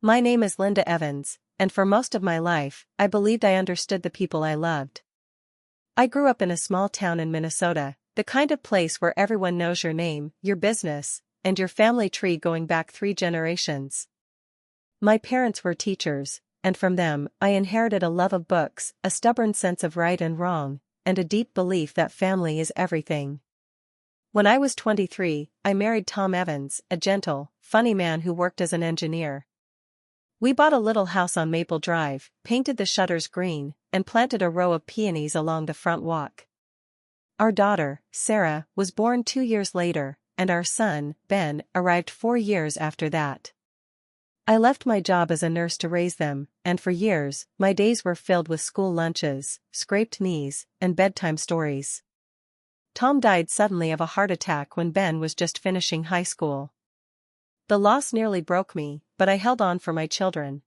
My name is Linda Evans, and for most of my life, I believed I understood the people I loved. I grew up in a small town in Minnesota, the kind of place where everyone knows your name, your business, and your family tree going back 3 generations. My parents were teachers, and from them, I inherited a love of books, a stubborn sense of right and wrong, and a deep belief that family is everything. When I was 23, I married Tom Evans, a gentle, funny man who worked as an engineer. We bought a little house on Maple Drive, painted the shutters green, and planted a row of peonies along the front walk. Our daughter, Sarah, was born 2 years later, and our son, Ben, arrived 4 years after that. I left my job as a nurse to raise them, and for years, my days were filled with school lunches, scraped knees, and bedtime stories. Tom died suddenly of a heart attack when Ben was just finishing high school. The loss nearly broke me, but I held on for my children.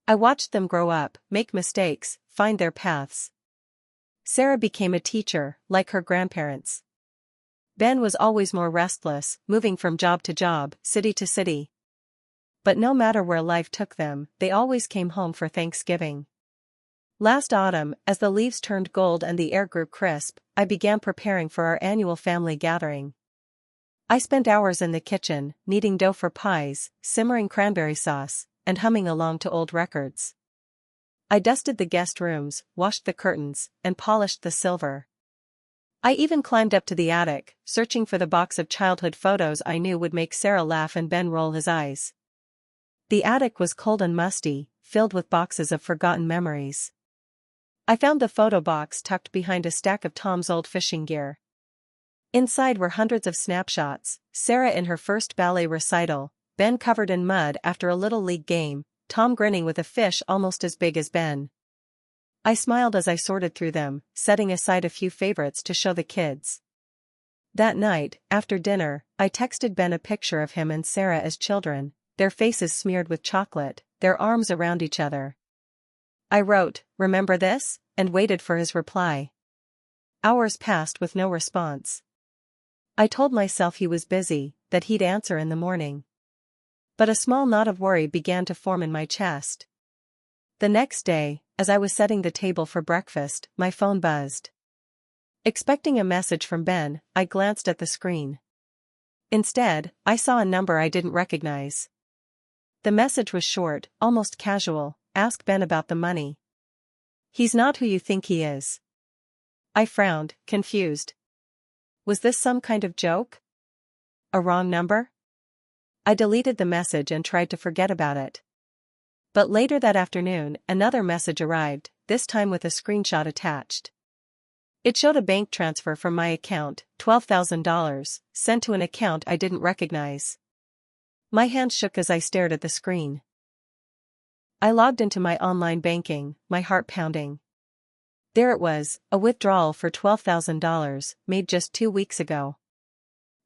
I watched them grow up, make mistakes, find their paths. Sarah became a teacher, like her grandparents. Ben was always more restless, moving from job to job, city to city. But no matter where life took them, they always came home for Thanksgiving. Last autumn, as the leaves turned gold and the air grew crisp, I began preparing for our annual family gathering. I spent hours in the kitchen, kneading dough for pies, simmering cranberry sauce, and humming along to old records. I dusted the guest rooms, washed the curtains, and polished the silver. I even climbed up to the attic, searching for the box of childhood photos I knew would make Sarah laugh and Ben roll his eyes. The attic was cold and musty, filled with boxes of forgotten memories. I found the photo box tucked behind a stack of Tom's old fishing gear. Inside were hundreds of snapshots: Sarah in her first ballet recital, Ben covered in mud after a little league game, Tom grinning with a fish almost as big as Ben. I smiled as I sorted through them, setting aside a few favorites to show the kids. That night, after dinner, I texted Ben a picture of him and Sarah as children, their faces smeared with chocolate, their arms around each other. I wrote, "Remember this?" and waited for his reply. Hours passed with no response. I told myself he was busy, that he'd answer in the morning. But a small knot of worry began to form in my chest. The next day, as I was setting the table for breakfast, my phone buzzed. Expecting a message from Ben, I glanced at the screen. Instead, I saw a number I didn't recognize. The message was short, almost casual: "Ask Ben about the money. He's not who you think he is." I frowned, confused. Was this some kind of joke? A wrong number? I deleted the message and tried to forget about it. But later that afternoon, another message arrived, this time with a screenshot attached. It showed a bank transfer from my account, $12,000, sent to an account I didn't recognize. My hand shook as I stared at the screen. I logged into my online banking, my heart pounding. There it was, a withdrawal for $12,000, made just 2 weeks ago.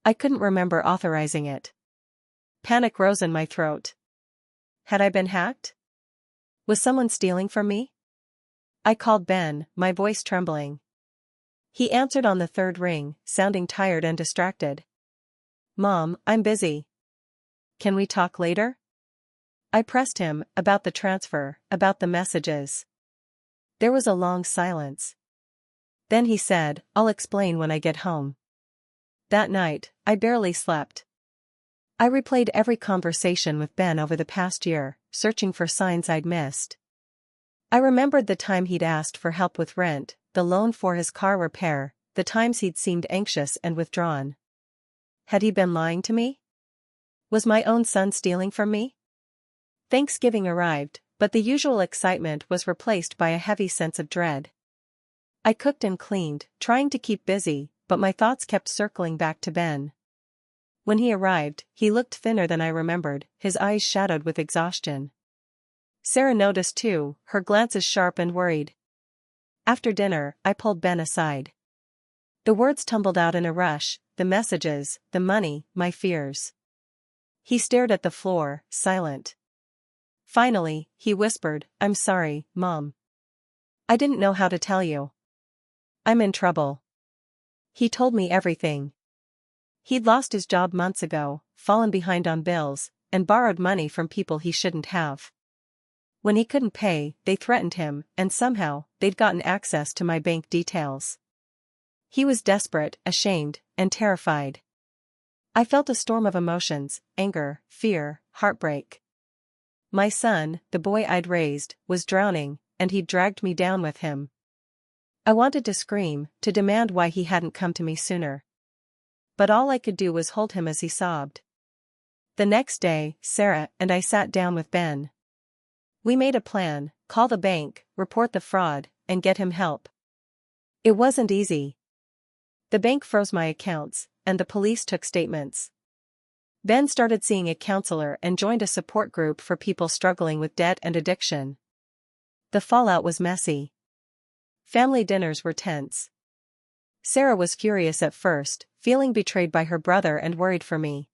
I couldn't remember authorizing it. Panic rose in my throat. Had I been hacked? Was someone stealing from me? I called Ben, my voice trembling. He answered on the third ring, sounding tired and distracted. "Mom, I'm busy. Can we talk later?" I pressed him, about the transfer, about the messages. There was a long silence. Then he said, "I'll explain when I get home." That night, I barely slept. I replayed every conversation with Ben over the past year, searching for signs I'd missed. I remembered the time he'd asked for help with rent, the loan for his car repair, the times he'd seemed anxious and withdrawn. Had he been lying to me? Was my own son stealing from me? Thanksgiving arrived, but the usual excitement was replaced by a heavy sense of dread. I cooked and cleaned, trying to keep busy, but my thoughts kept circling back to Ben. When he arrived, he looked thinner than I remembered, his eyes shadowed with exhaustion. Sarah noticed too, her glances sharp and worried. After dinner, I pulled Ben aside. The words tumbled out in a rush, the messages, the money, my fears. He stared at the floor, silent. Finally, he whispered, "I'm sorry, Mom. I didn't know how to tell you. I'm in trouble." He told me everything. He'd lost his job months ago, fallen behind on bills, and borrowed money from people he shouldn't have. When he couldn't pay, they threatened him, and somehow, they'd gotten access to my bank details. He was desperate, ashamed, and terrified. I felt a storm of emotions: anger, fear, heartbreak. My son, the boy I'd raised, was drowning, and he'd dragged me down with him. I wanted to scream, to demand why he hadn't come to me sooner. But all I could do was hold him as he sobbed. The next day, Sarah and I sat down with Ben. We made a plan: call the bank, report the fraud, and get him help. It wasn't easy. The bank froze my accounts, and the police took statements. Ben started seeing a counselor and joined a support group for people struggling with debt and addiction. The fallout was messy. Family dinners were tense. Sarah was furious at first, feeling betrayed by her brother and worried for me.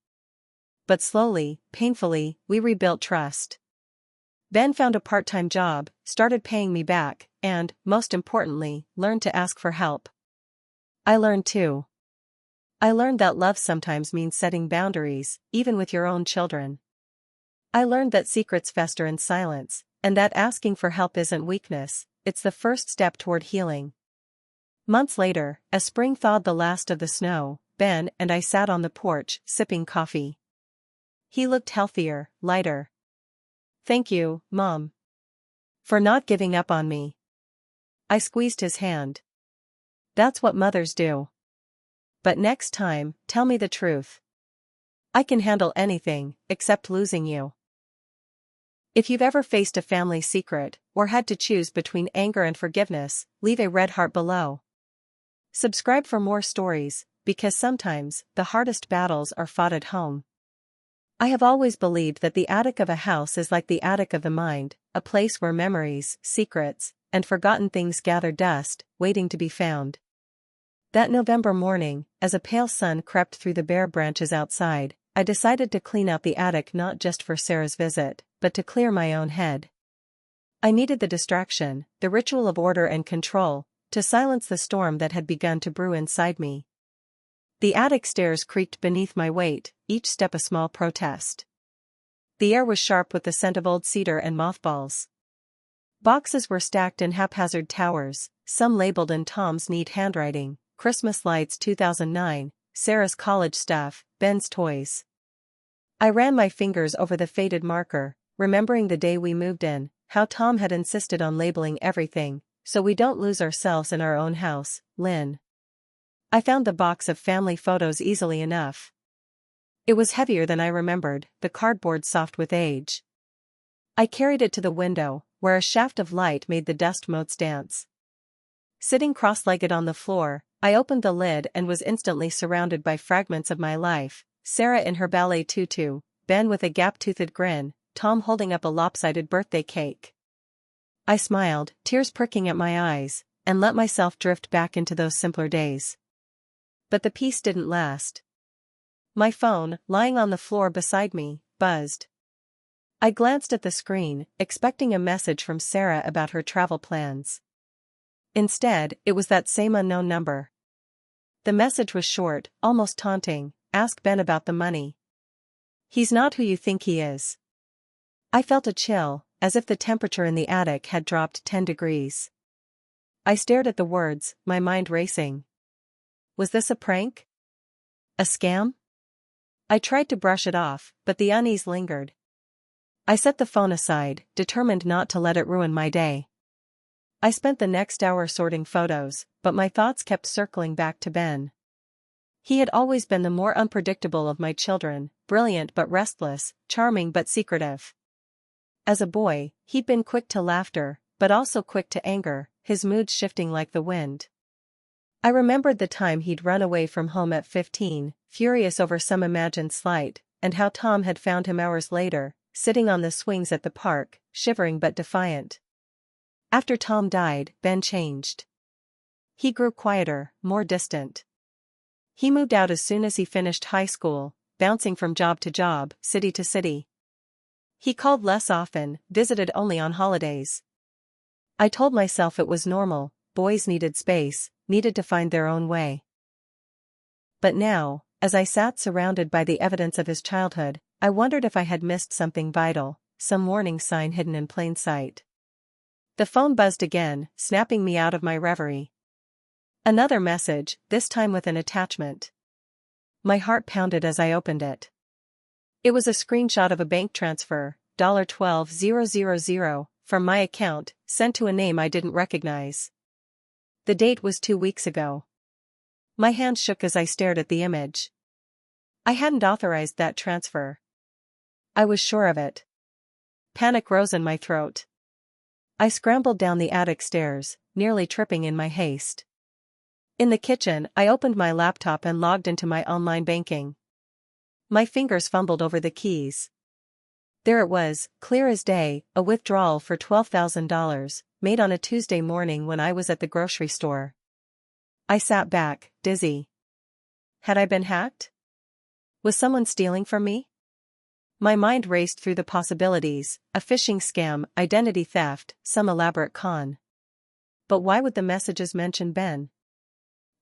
But slowly, painfully, we rebuilt trust. Ben found a part-time job, started paying me back, and, most importantly, learned to ask for help. I learned too. I learned that love sometimes means setting boundaries, even with your own children. I learned that secrets fester in silence, and that asking for help isn't weakness, it's the first step toward healing. Months later, as spring thawed the last of the snow, Ben and I sat on the porch, sipping coffee. He looked healthier, lighter. "Thank you, Mom, for not giving up on me." I squeezed his hand. "That's what mothers do. But next time, tell me the truth. I can handle anything, except losing you." If you've ever faced a family secret, or had to choose between anger and forgiveness, leave a red heart below. Subscribe for more stories, because sometimes, the hardest battles are fought at home. I have always believed that the attic of a house is like the attic of the mind, a place where memories, secrets, and forgotten things gather dust, waiting to be found. That November morning, as a pale sun crept through the bare branches outside, I decided to clean out the attic, not just for Sarah's visit, but to clear my own head. I needed the distraction, the ritual of order and control, to silence the storm that had begun to brew inside me. The attic stairs creaked beneath my weight, each step a small protest. The air was sharp with the scent of old cedar and mothballs. Boxes were stacked in haphazard towers, some labeled in Tom's neat handwriting: Christmas lights 2009, Sarah's college stuff, Ben's toys. I ran my fingers over the faded marker, remembering the day we moved in, how Tom had insisted on labeling everything, so we don't lose ourselves in our own house, Lynn. I found the box of family photos easily enough. It was heavier than I remembered, the cardboard soft with age. I carried it to the window, where a shaft of light made the dust motes dance. Sitting cross-legged on the floor, I opened the lid and was instantly surrounded by fragments of my life: Sarah in her ballet tutu, Ben with a gap-toothed grin, Tom holding up a lopsided birthday cake. I smiled, tears pricking at my eyes, and let myself drift back into those simpler days. But the peace didn't last. My phone, lying on the floor beside me, buzzed. I glanced at the screen, expecting a message from Sarah about her travel plans. Instead, it was that same unknown number. The message was short, almost taunting: "Ask Ben about the money. He's not who you think he is." I felt a chill, as if the temperature in the attic had dropped 10 degrees. I stared at the words, my mind racing. Was this a prank? A scam? I tried to brush it off, but the unease lingered. I set the phone aside, determined not to let it ruin my day. I spent the next hour sorting photos, but my thoughts kept circling back to Ben. He had always been the more unpredictable of my children, brilliant but restless, charming but secretive. As a boy, he'd been quick to laughter, but also quick to anger, his moods shifting like the wind. I remembered the time he'd run away from home at 15, furious over some imagined slight, and how Tom had found him hours later, sitting on the swings at the park, shivering but defiant. After Tom died, Ben changed. He grew quieter, more distant. He moved out as soon as he finished high school, bouncing from job to job, city to city. He called less often, visited only on holidays. I told myself it was normal: boys needed space, needed to find their own way. But now, as I sat surrounded by the evidence of his childhood, I wondered if I had missed something vital, some warning sign hidden in plain sight. The phone buzzed again, snapping me out of my reverie. Another message, this time with an attachment. My heart pounded as I opened it. It was a screenshot of a bank transfer, $12,000, from my account, sent to a name I didn't recognize. The date was 2 weeks ago. My hand shook as I stared at the image. I hadn't authorized that transfer. I was sure of it. Panic rose in my throat. I scrambled down the attic stairs, nearly tripping in my haste. In the kitchen, I opened my laptop and logged into my online banking. My fingers fumbled over the keys. There it was, clear as day, a withdrawal for $12,000, made on a Tuesday morning when I was at the grocery store. I sat back, dizzy. Had I been hacked? Was someone stealing from me? My mind raced through the possibilities, a phishing scam, identity theft, some elaborate con. But why would the messages mention Ben?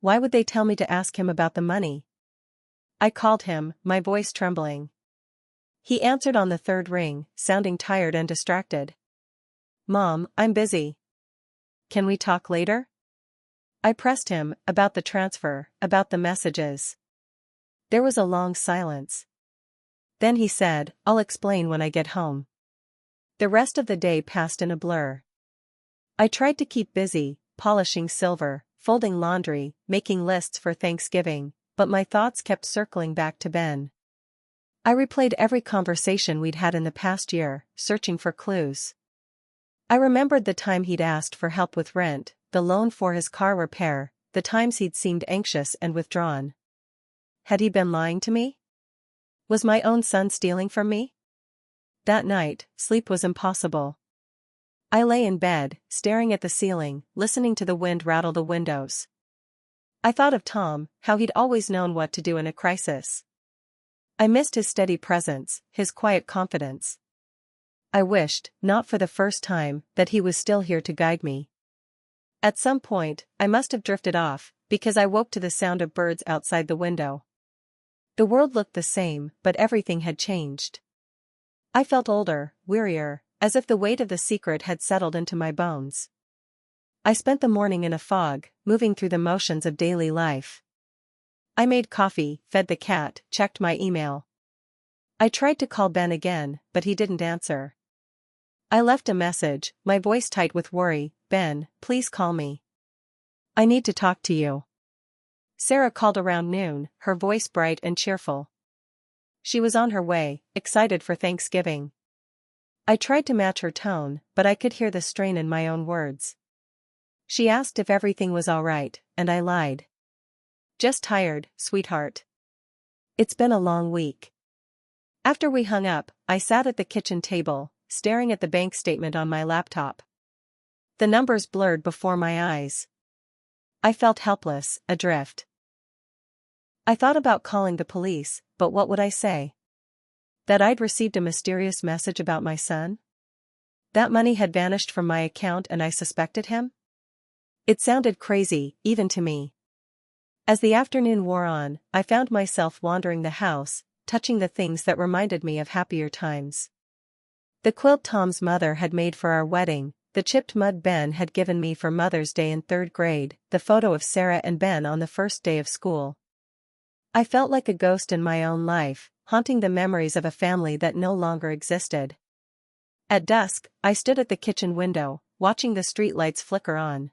Why would they tell me to ask him about the money? I called him, my voice trembling. He answered on the third ring, sounding tired and distracted. "Mom, I'm busy. Can we talk later?" I pressed him, about the transfer, about the messages. There was a long silence. Then he said, "I'll explain when I get home." The rest of the day passed in a blur. I tried to keep busy, polishing silver, folding laundry, making lists for Thanksgiving, but my thoughts kept circling back to Ben. I replayed every conversation we'd had in the past year, searching for clues. I remembered the time he'd asked for help with rent, the loan for his car repair, the times he'd seemed anxious and withdrawn. Had he been lying to me? Was my own son stealing from me? That night, sleep was impossible. I lay in bed, staring at the ceiling, listening to the wind rattle the windows. I thought of Tom, how he'd always known what to do in a crisis. I missed his steady presence, his quiet confidence. I wished, not for the first time, that he was still here to guide me. At some point, I must have drifted off, because I woke to the sound of birds outside the window. The world looked the same, but everything had changed. I felt older, wearier, as if the weight of the secret had settled into my bones. I spent the morning in a fog, moving through the motions of daily life. I made coffee, fed the cat, checked my email. I tried to call Ben again, but he didn't answer. I left a message, my voice tight with worry. "Ben, please call me. I need to talk to you." Sarah called around noon, her voice bright and cheerful. She was on her way, excited for Thanksgiving. I tried to match her tone, but I could hear the strain in my own words. She asked if everything was all right, and I lied. "Just tired, sweetheart. It's been a long week." After we hung up, I sat at the kitchen table, staring at the bank statement on my laptop. The numbers blurred before my eyes. I felt helpless, adrift. I thought about calling the police, but what would I say? That I'd received a mysterious message about my son? That money had vanished from my account and I suspected him? It sounded crazy, even to me. As the afternoon wore on, I found myself wandering the house, touching the things that reminded me of happier times. The quilt Tom's mother had made for our wedding, the chipped mud Ben had given me for Mother's Day in 3rd grade, the photo of Sarah and Ben on the first day of school. I felt like a ghost in my own life, haunting the memories of a family that no longer existed. At dusk, I stood at the kitchen window, watching the streetlights flicker on.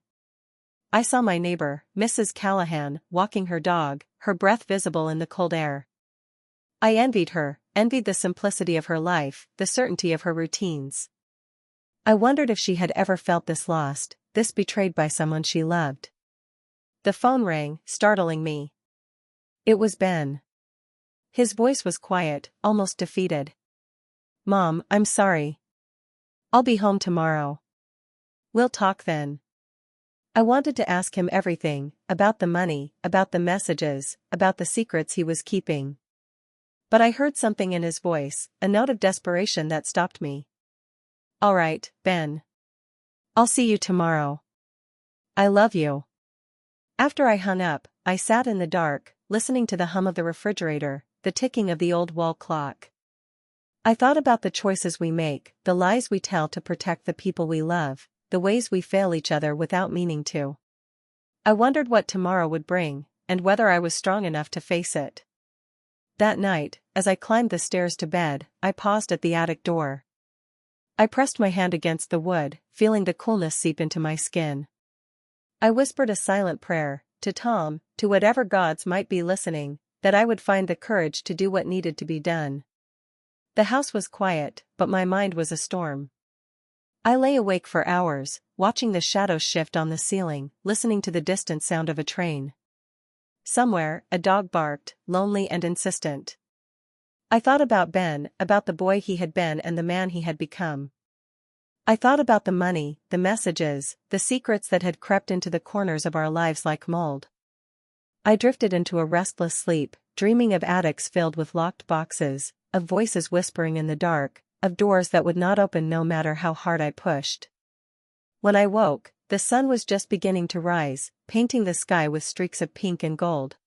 I saw my neighbor, Mrs. Callahan, walking her dog, her breath visible in the cold air. I envied her, envied the simplicity of her life, the certainty of her routines. I wondered if she had ever felt this lost, this betrayed by someone she loved. The phone rang, startling me. It was Ben. His voice was quiet, almost defeated. "Mom, I'm sorry. I'll be home tomorrow. We'll talk then." I wanted to ask him everything, about the money, about the messages, about the secrets he was keeping. But I heard something in his voice, a note of desperation that stopped me. "All right, Ben. I'll see you tomorrow. I love you." After I hung up, I sat in the dark, listening to the hum of the refrigerator, the ticking of the old wall clock. I thought about the choices we make, the lies we tell to protect the people we love, the ways we fail each other without meaning to. I wondered what tomorrow would bring, and whether I was strong enough to face it. That night, as I climbed the stairs to bed, I paused at the attic door. I pressed my hand against the wood, feeling the coolness seep into my skin. I whispered a silent prayer, to Tom, to whatever gods might be listening, that I would find the courage to do what needed to be done. The house was quiet, but my mind was a storm. I lay awake for hours, watching the shadows shift on the ceiling, listening to the distant sound of a train. Somewhere, a dog barked, lonely and insistent. I thought about Ben, about the boy he had been and the man he had become. I thought about the money, the messages, the secrets that had crept into the corners of our lives like mold. I drifted into a restless sleep, dreaming of attics filled with locked boxes, of voices whispering in the dark, of doors that would not open no matter how hard I pushed. When I woke, the sun was just beginning to rise, painting the sky with streaks of pink and gold.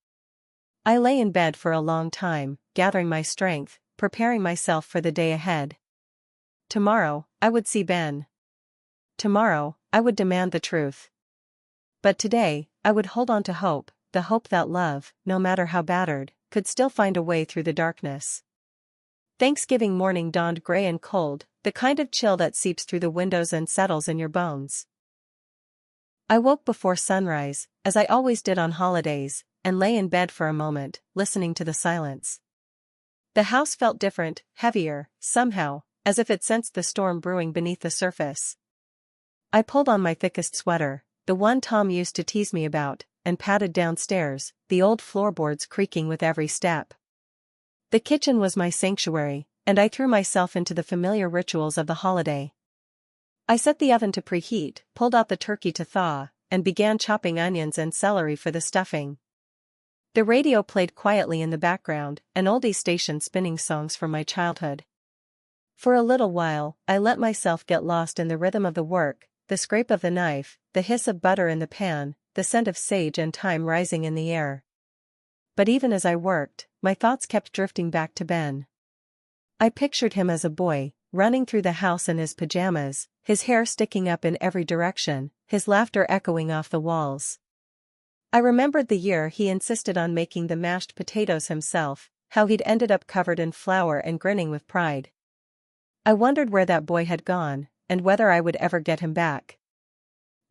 I lay in bed for a long time, gathering my strength, preparing myself for the day ahead. Tomorrow, I would see Ben. Tomorrow, I would demand the truth. But today, I would hold on to hope, the hope that love, no matter how battered, could still find a way through the darkness. Thanksgiving morning dawned gray and cold, the kind of chill that seeps through the windows and settles in your bones. I woke before sunrise, as I always did on holidays, and lay in bed for a moment, listening to the silence. The house felt different, heavier, somehow, as if it sensed the storm brewing beneath the surface. I pulled on my thickest sweater, the one Tom used to tease me about, and padded downstairs, the old floorboards creaking with every step. The kitchen was my sanctuary, and I threw myself into the familiar rituals of the holiday. I set the oven to preheat, pulled out the turkey to thaw, and began chopping onions and celery for the stuffing. The radio played quietly in the background, an oldie station spinning songs from my childhood. For a little while, I let myself get lost in the rhythm of the work, the scrape of the knife, the hiss of butter in the pan, the scent of sage and thyme rising in the air. But even as I worked, my thoughts kept drifting back to Ben. I pictured him as a boy, running through the house in his pajamas, his hair sticking up in every direction, his laughter echoing off the walls. I remembered the year he insisted on making the mashed potatoes himself, how he'd ended up covered in flour and grinning with pride. I wondered where that boy had gone, and whether I would ever get him back.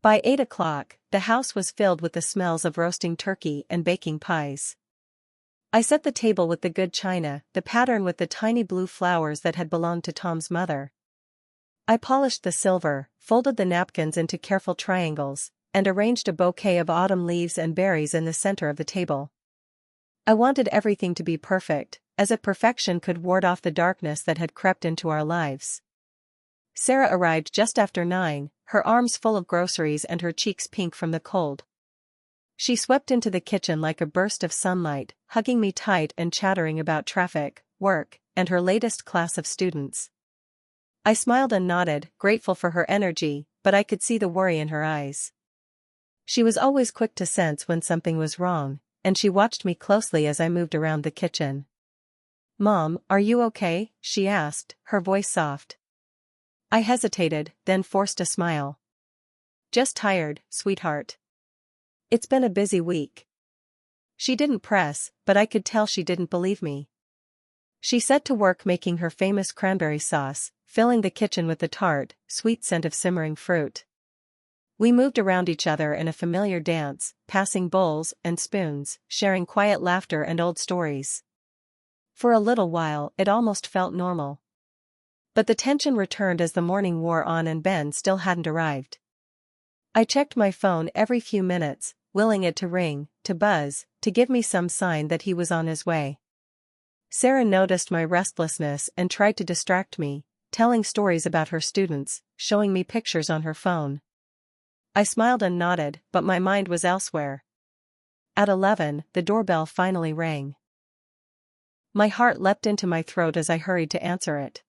By 8 o'clock, the house was filled with the smells of roasting turkey and baking pies. I set the table with the good china, the pattern with the tiny blue flowers that had belonged to Tom's mother. I polished the silver, folded the napkins into careful triangles, and arranged a bouquet of autumn leaves and berries in the center of the table. I wanted everything to be perfect, as if perfection could ward off the darkness that had crept into our lives. Sarah arrived just after 9, her arms full of groceries and her cheeks pink from the cold. She swept into the kitchen like a burst of sunlight, hugging me tight and chattering about traffic, work, and her latest class of students. I smiled and nodded, grateful for her energy, but I could see the worry in her eyes. She was always quick to sense when something was wrong, and she watched me closely as I moved around the kitchen. "Mom, are you okay?" she asked, her voice soft. I hesitated, then forced a smile. "Just tired, sweetheart. It's been a busy week." She didn't press, but I could tell she didn't believe me. She set to work making her famous cranberry sauce, filling the kitchen with the tart, sweet scent of simmering fruit. We moved around each other in a familiar dance, passing bowls and spoons, sharing quiet laughter and old stories. For a little while, it almost felt normal. But the tension returned as the morning wore on and Ben still hadn't arrived. I checked my phone every few minutes, willing it to ring, to buzz, to give me some sign that he was on his way. Sarah noticed my restlessness and tried to distract me, telling stories about her students, showing me pictures on her phone. I smiled and nodded, but my mind was elsewhere. At 11, the doorbell finally rang. My heart leapt into my throat as I hurried to answer it.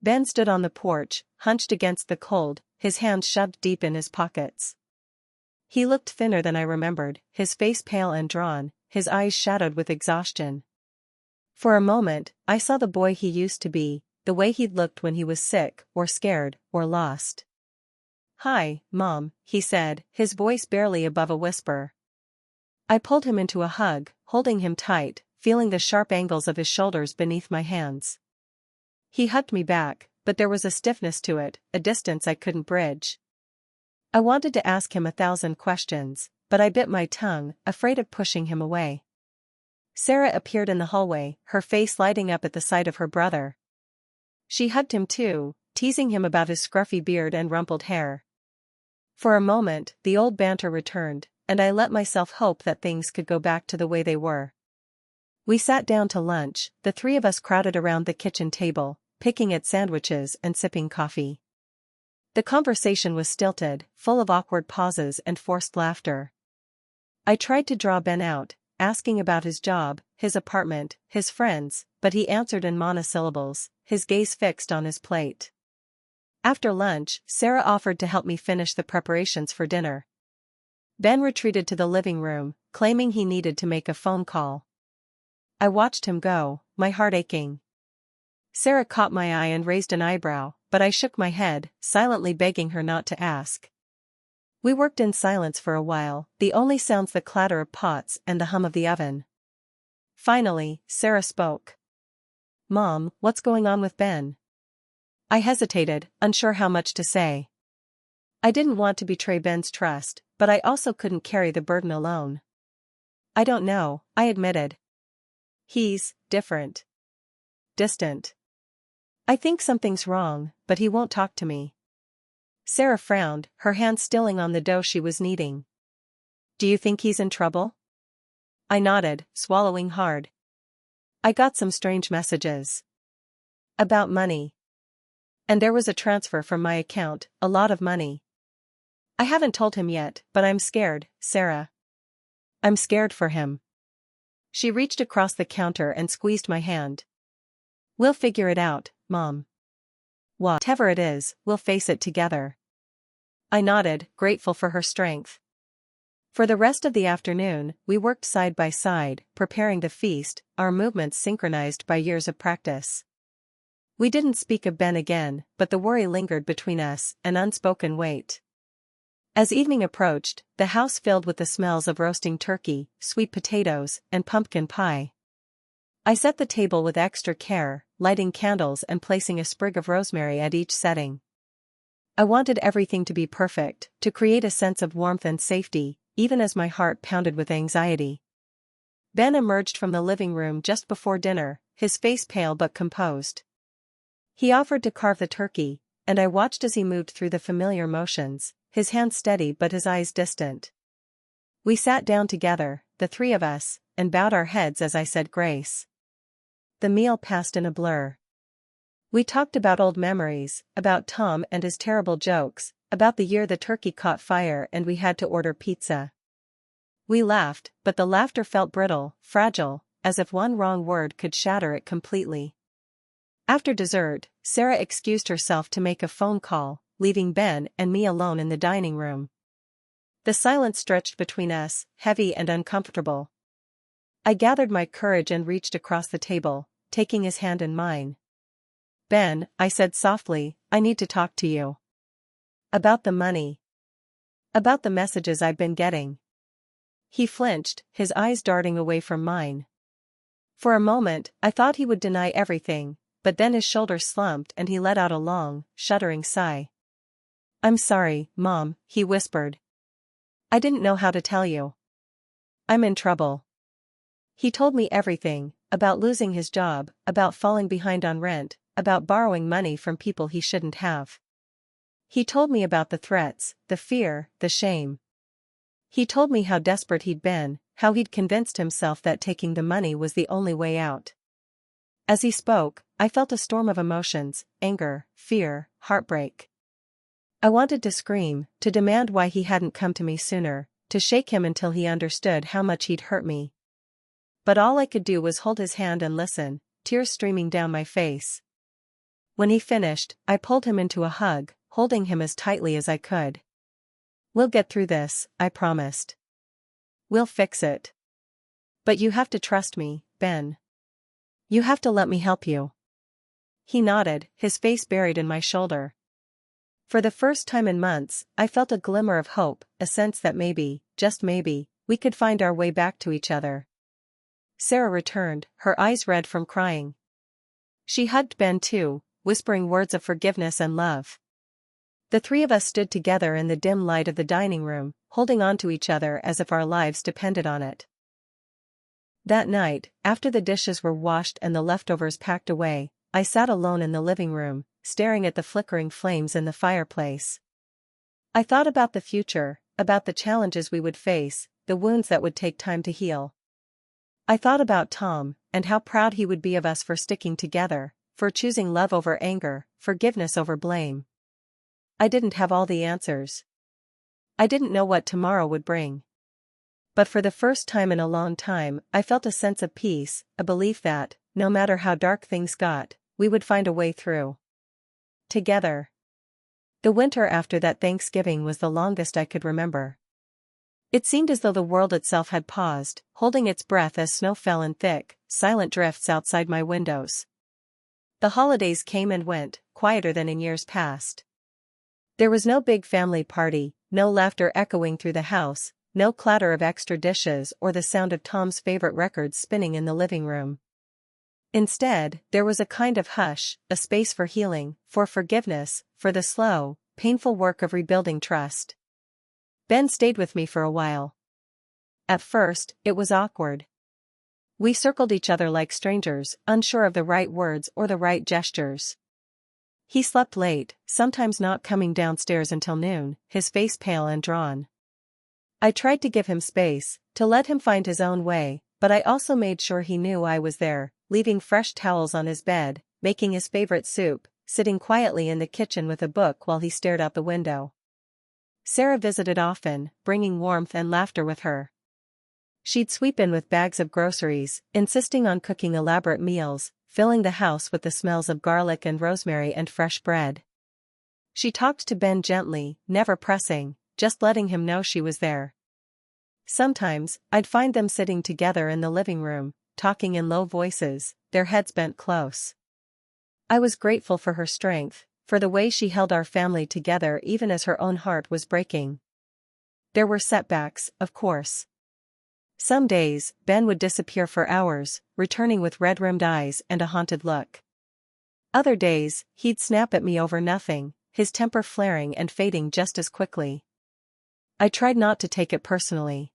Ben stood on the porch, hunched against the cold, his hands shoved deep in his pockets. He looked thinner than I remembered, his face pale and drawn, his eyes shadowed with exhaustion. For a moment, I saw the boy he used to be, the way he'd looked when he was sick, or scared, or lost. "Hi, Mom," he said, his voice barely above a whisper. I pulled him into a hug, holding him tight, feeling the sharp angles of his shoulders beneath my hands. He hugged me back, but there was a stiffness to it, a distance I couldn't bridge. I wanted to ask him 1,000 questions, but I bit my tongue, afraid of pushing him away. Sarah appeared in the hallway, her face lighting up at the sight of her brother. She hugged him too, teasing him about his scruffy beard and rumpled hair. For a moment, the old banter returned, and I let myself hope that things could go back to the way they were. We sat down to lunch, the three of us crowded around the kitchen table, picking at sandwiches and sipping coffee. The conversation was stilted, full of awkward pauses and forced laughter. I tried to draw Ben out, asking about his job, his apartment, his friends, but he answered in monosyllables, his gaze fixed on his plate. After lunch, Sarah offered to help me finish the preparations for dinner. Ben retreated to the living room, claiming he needed to make a phone call. I watched him go, my heart aching. Sarah caught my eye and raised an eyebrow, but I shook my head, silently begging her not to ask. We worked in silence for a while, the only sounds the clatter of pots and the hum of the oven. Finally, Sarah spoke. "Mom, what's going on with Ben?" I hesitated, unsure how much to say. I didn't want to betray Ben's trust, but I also couldn't carry the burden alone. "I don't know," I admitted. "He's different. Distant. I think something's wrong, but he won't talk to me." Sarah frowned, her hand stilling on the dough she was kneading. "Do you think he's in trouble?" I nodded, swallowing hard. "I got some strange messages. About money. And there was a transfer from my account, a lot of money. I haven't told him yet, but I'm scared, Sarah. I'm scared for him." She reached across the counter and squeezed my hand. "We'll figure it out, Mom. Whatever it is, we'll face it together." I nodded, grateful for her strength. For the rest of the afternoon, we worked side by side, preparing the feast, our movements synchronized by years of practice. We didn't speak of Ben again, but the worry lingered between us, an unspoken weight. As evening approached, the house filled with the smells of roasting turkey, sweet potatoes, and pumpkin pie. I set the table with extra care, lighting candles and placing a sprig of rosemary at each setting. I wanted everything to be perfect, to create a sense of warmth and safety, even as my heart pounded with anxiety. Ben emerged from the living room just before dinner, his face pale but composed. He offered to carve the turkey, and I watched as he moved through the familiar motions, his hands steady but his eyes distant. We sat down together, the three of us, and bowed our heads as I said grace. The meal passed in a blur. We talked about old memories, about Tom and his terrible jokes, about the year the turkey caught fire and we had to order pizza. We laughed, but the laughter felt brittle, fragile, as if one wrong word could shatter it completely. After dessert, Sarah excused herself to make a phone call, leaving Ben and me alone in the dining room. The silence stretched between us, heavy and uncomfortable. I gathered my courage and reached across the table, taking his hand in mine. "Ben," I said softly, "I need to talk to you. About the money. About the messages I've been getting." He flinched, his eyes darting away from mine. For a moment, I thought he would deny everything, but then his shoulders slumped and he let out a long, shuddering sigh. "I'm sorry, Mom," he whispered. "I didn't know how to tell you. I'm in trouble." He told me everything, about losing his job, about falling behind on rent, about borrowing money from people he shouldn't have. He told me about the threats, the fear, the shame. He told me how desperate he'd been, how he'd convinced himself that taking the money was the only way out. As he spoke, I felt a storm of emotions, anger, fear, heartbreak. I wanted to scream, to demand why he hadn't come to me sooner, to shake him until he understood how much he'd hurt me. But all I could do was hold his hand and listen, tears streaming down my face. When he finished, I pulled him into a hug, holding him as tightly as I could. "We'll get through this," I promised. "We'll fix it. But you have to trust me, Ben. You have to let me help you. He nodded, his face buried in my shoulder. For the first time in months, I felt a glimmer of hope, a sense that maybe, just maybe, we could find our way back to each other. Sarah returned, her eyes red from crying. She hugged Ben too, whispering words of forgiveness and love. The three of us stood together in the dim light of the dining room, holding on to each other as if our lives depended on it. That night, after the dishes were washed and the leftovers packed away, I sat alone in the living room, staring at the flickering flames in the fireplace. I thought about the future, about the challenges we would face, the wounds that would take time to heal. I thought about Tom, and how proud he would be of us for sticking together, for choosing love over anger, forgiveness over blame. I didn't have all the answers. I didn't know what tomorrow would bring. But for the first time in a long time, I felt a sense of peace, a belief that, no matter how dark things got, we would find a way through. Together. The winter after that Thanksgiving was the longest I could remember. It seemed as though the world itself had paused, holding its breath as snow fell in thick, silent drifts outside my windows. The holidays came and went, quieter than in years past. There was no big family party, no laughter echoing through the house, no clatter of extra dishes or the sound of Tom's favorite records spinning in the living room. Instead, there was a kind of hush, a space for healing, for forgiveness, for the slow, painful work of rebuilding trust. Ben stayed with me for a while. At first, it was awkward. We circled each other like strangers, unsure of the right words or the right gestures. He slept late, sometimes not coming downstairs until noon, his face pale and drawn. I tried to give him space, to let him find his own way, but I also made sure he knew I was there, leaving fresh towels on his bed, making his favorite soup, sitting quietly in the kitchen with a book while he stared out the window. Sarah visited often, bringing warmth and laughter with her. She'd sweep in with bags of groceries, insisting on cooking elaborate meals, filling the house with the smells of garlic and rosemary and fresh bread. She talked to Ben gently, never pressing, just letting him know she was there. Sometimes, I'd find them sitting together in the living room, talking in low voices, their heads bent close. I was grateful for her strength, for the way she held our family together even as her own heart was breaking. There were setbacks, of course. Some days, Ben would disappear for hours, returning with red-rimmed eyes and a haunted look. Other days, he'd snap at me over nothing, his temper flaring and fading just as quickly. I tried not to take it personally.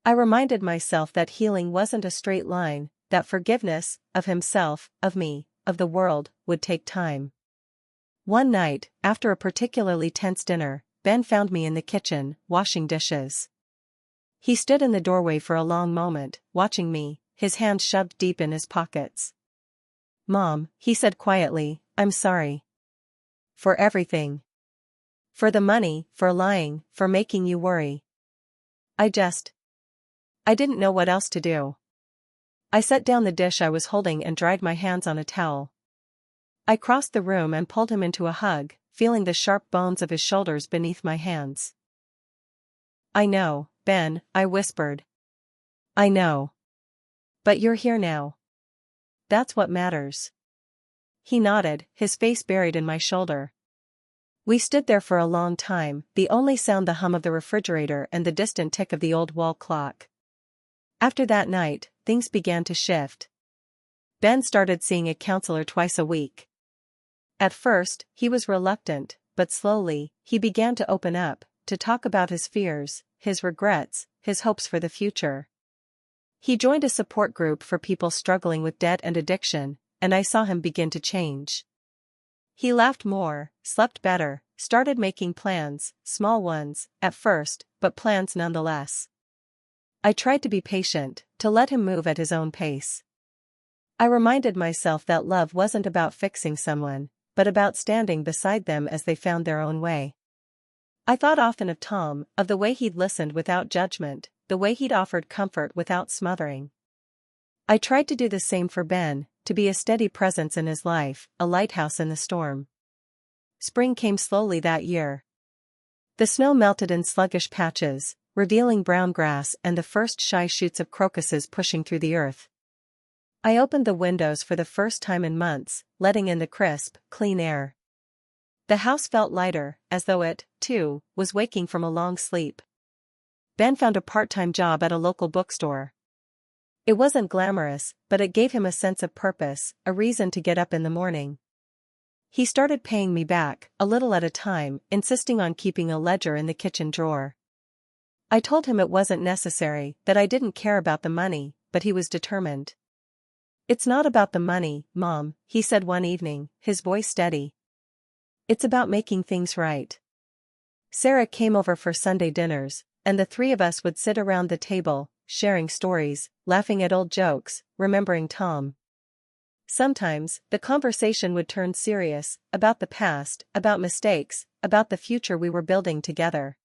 I reminded myself that healing wasn't a straight line, that forgiveness, of himself, of me, of the world, would take time. One night, after a particularly tense dinner, Ben found me in the kitchen, washing dishes. He stood in the doorway for a long moment, watching me, his hands shoved deep in his pockets. "Mom," he said quietly, "I'm sorry. For everything. For the money, for lying, for making you worry. I didn't know what else to do." I set down the dish I was holding and dried my hands on a towel. I crossed the room and pulled him into a hug, feeling the sharp bones of his shoulders beneath my hands. "I know, Ben," I whispered. "I know. But you're here now. That's what matters." He nodded, his face buried in my shoulder. We stood there for a long time, the only sound the hum of the refrigerator and the distant tick of the old wall clock. After that night, things began to shift. Ben started seeing a counselor twice a week. At first, he was reluctant, but slowly, he began to open up, to talk about his fears, his regrets, his hopes for the future. He joined a support group for people struggling with debt and addiction, and I saw him begin to change. He laughed more, slept better, started making plans, small ones, at first, but plans nonetheless. I tried to be patient, to let him move at his own pace. I reminded myself that love wasn't about fixing someone, but about standing beside them as they found their own way. I thought often of Tom, of the way he'd listened without judgment, the way he'd offered comfort without smothering. I tried to do the same for Ben, to be a steady presence in his life, a lighthouse in the storm. Spring came slowly that year. The snow melted in sluggish patches, revealing brown grass and the first shy shoots of crocuses pushing through the earth. I opened the windows for the first time in months, letting in the crisp, clean air. The house felt lighter, as though it, too, was waking from a long sleep. Ben found a part-time job at a local bookstore. It wasn't glamorous, but it gave him a sense of purpose, a reason to get up in the morning. He started paying me back, a little at a time, insisting on keeping a ledger in the kitchen drawer. I told him it wasn't necessary, that I didn't care about the money, but he was determined. "It's not about the money, Mom," he said one evening, his voice steady. "It's about making things right." Sarah came over for Sunday dinners, and the three of us would sit around the table, sharing stories, laughing at old jokes, remembering Tom. Sometimes, the conversation would turn serious, about the past, about mistakes, about the future we were building together.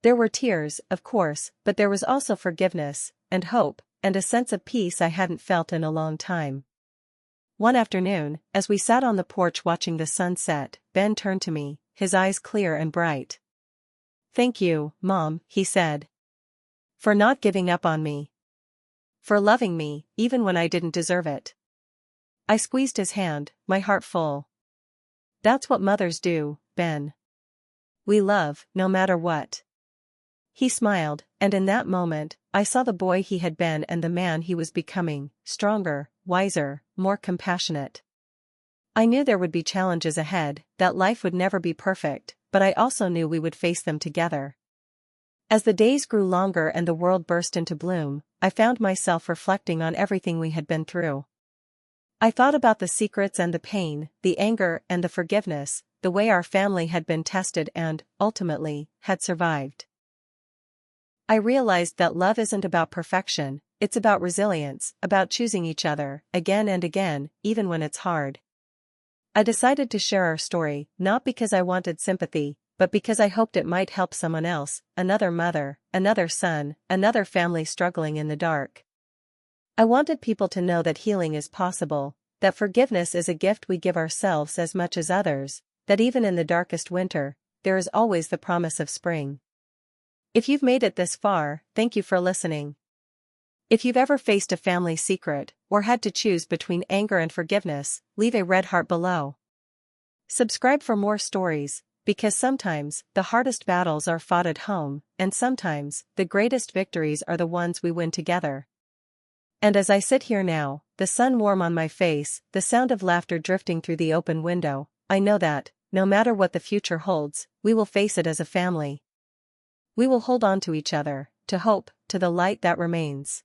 There were tears, of course, but there was also forgiveness, and hope, and a sense of peace I hadn't felt in a long time. One afternoon, as we sat on the porch watching the sun set, Ben turned to me, his eyes clear and bright. "Thank you, Mom," he said. "For not giving up on me. For loving me, even when I didn't deserve it." I squeezed his hand, my heart full. "That's what mothers do, Ben. We love, no matter what." He smiled, and in that moment, I saw the boy he had been and the man he was becoming, stronger, wiser, more compassionate. I knew there would be challenges ahead, that life would never be perfect, but I also knew we would face them together. As the days grew longer and the world burst into bloom, I found myself reflecting on everything we had been through. I thought about the secrets and the pain, the anger and the forgiveness, the way our family had been tested and, ultimately, had survived. I realized that love isn't about perfection, it's about resilience, about choosing each other, again and again, even when it's hard. I decided to share our story, not because I wanted sympathy, but because I hoped it might help someone else, another mother, another son, another family struggling in the dark. I wanted people to know that healing is possible, that forgiveness is a gift we give ourselves as much as others, that even in the darkest winter, there is always the promise of spring. If you've made it this far, thank you for listening. If you've ever faced a family secret, or had to choose between anger and forgiveness, leave a red heart below. Subscribe for more stories, because sometimes, the hardest battles are fought at home, and sometimes, the greatest victories are the ones we win together. And as I sit here now, the sun warm on my face, the sound of laughter drifting through the open window, I know that, no matter what the future holds, we will face it as a family. We will hold on to each other, to hope, to the light that remains.